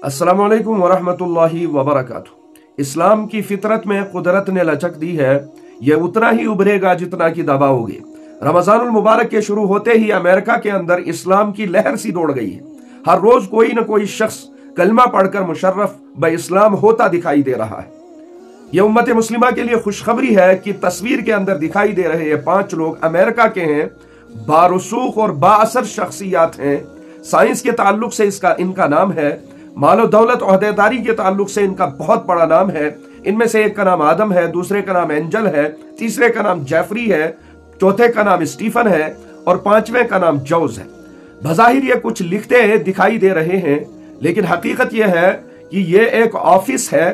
अस्सलामु अलैकुम वरहमतुल्लाहि वबरकातुहू। इस्लाम की फितरत में कुदरत ने लचक दी है, यह उतना ही उभरेगा जितना कि दबाओगे। रमजानुल मुबारक के शुरू होते ही अमेरिका के अंदर इस्लाम की लहर सी दौड़ गई है। हर रोज कोई न कोई शख्स कलमा पढ़कर मुशर्रफ ब इस्लाम होता दिखाई दे रहा है। यह उम्मत मुस्लिमा के लिए खुशखबरी है कि तस्वीर के अंदर दिखाई दे रहे ये 5 लोग अमेरिका के हैं, बारुसूख और बाअसर शख्सियात हैं। साइंस के ताल्लुक से इनका नाम है, मालो दौलत ओहदेदारी के ताल्लुक से इनका बहुत बड़ा नाम है। इनमें से एक का नाम आदम है, दूसरे का नाम एंजल है, तीसरे का नाम जेफरी है, चौथे का नाम स्टीफन है और 5वें का नाम जौज है। बज़ाहिर ये कुछ लिखते दिखाई दे रहे हैं, लेकिन हकीकत यह है कि ये एक ऑफिस है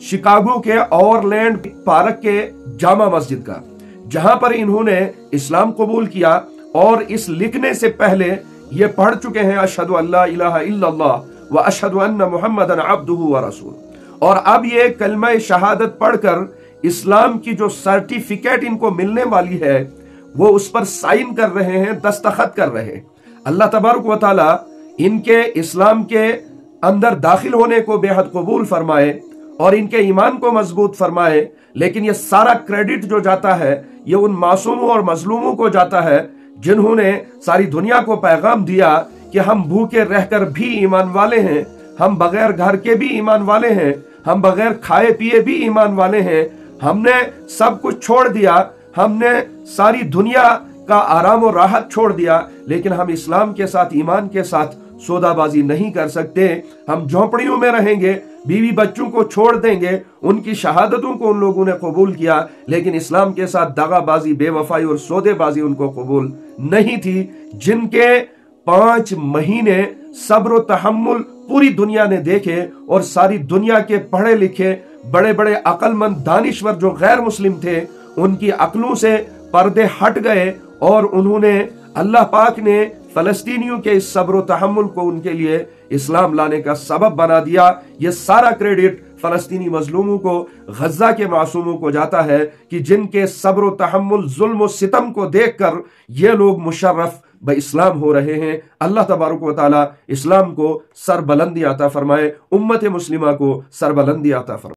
शिकागो के ओवरलैंड पार्क के जामा मस्जिद का, जहां पर इन्होंने इस्लाम कबूल किया और इस लिखने से पहले ये पढ़ चुके हैं अशहदु अल्ला इलाहा इल्लल्लाह व अशहदु अन्ना मुहम्मदन अब्दुहु व रसूल। और अब ये कलमा शहादत पढ़कर इस्लाम की जो सर्टिफिकेट इनको मिलने वाली है वो उस पर साइन कर रहे हैं, दस्तखत कर रहे हैं। अल्लाह तबारक व तआला इनके इस्लाम के अंदर दाखिल होने को बेहद कबूल फरमाए और इनके ईमान को मजबूत फरमाए। लेकिन ये सारा क्रेडिट जो जाता है ये उन मासूमों और मजलूमों को जाता है जिन्होंने सारी दुनिया को पैगाम दिया कि हम भूखे रहकर भी ईमान वाले हैं, हम बगैर घर के भी ईमान वाले हैं, हम बगैर खाए पिए भी ईमान वाले हैं। हमने सब कुछ छोड़ दिया, हमने सारी दुनिया का आराम और राहत छोड़ दिया, लेकिन हम इस्लाम के साथ, ईमान के साथ सौदाबाजी नहीं कर सकते। हम झोंपड़ियों में रहेंगे, बीवी बच्चों को छोड़ देंगे। उनकी शहादतों को उन लोगों ने कबूल किया, लेकिन इस्लाम के साथ दगाबाजी, बेवफाई और सौदेबाजी उनको कबूल नहीं थी। जिनके 5 महीने सब्र और तहम्मुल पूरी दुनिया ने देखे और सारी दुनिया के पढ़े लिखे बड़े बड़े अक्लमंद दानिश्वर जो गैर मुस्लिम थे, उनकी अक्लों से पर्दे हट गए और उन्होंने, अल्लाह पाक ने फलस्तीनियों के इस सब्र और तहम्मुल को उनके लिए इस्लाम लाने का सबब बना दिया। ये सारा क्रेडिट फलस्तीनी मजलूमों को, गज्जा के मासूमों को जाता है कि जिनके सब्र और तहम्मुल, जुल्म और सितम को देखकर ये लोग मुशर्रफ ब इस्लाम हो रहे हैं। अल्लाह तबारक व तआला इस्लाम को सरबलंदी अता फरमाए, उम्मत मुस्लिमा को सरबलंदी अता फरमाए।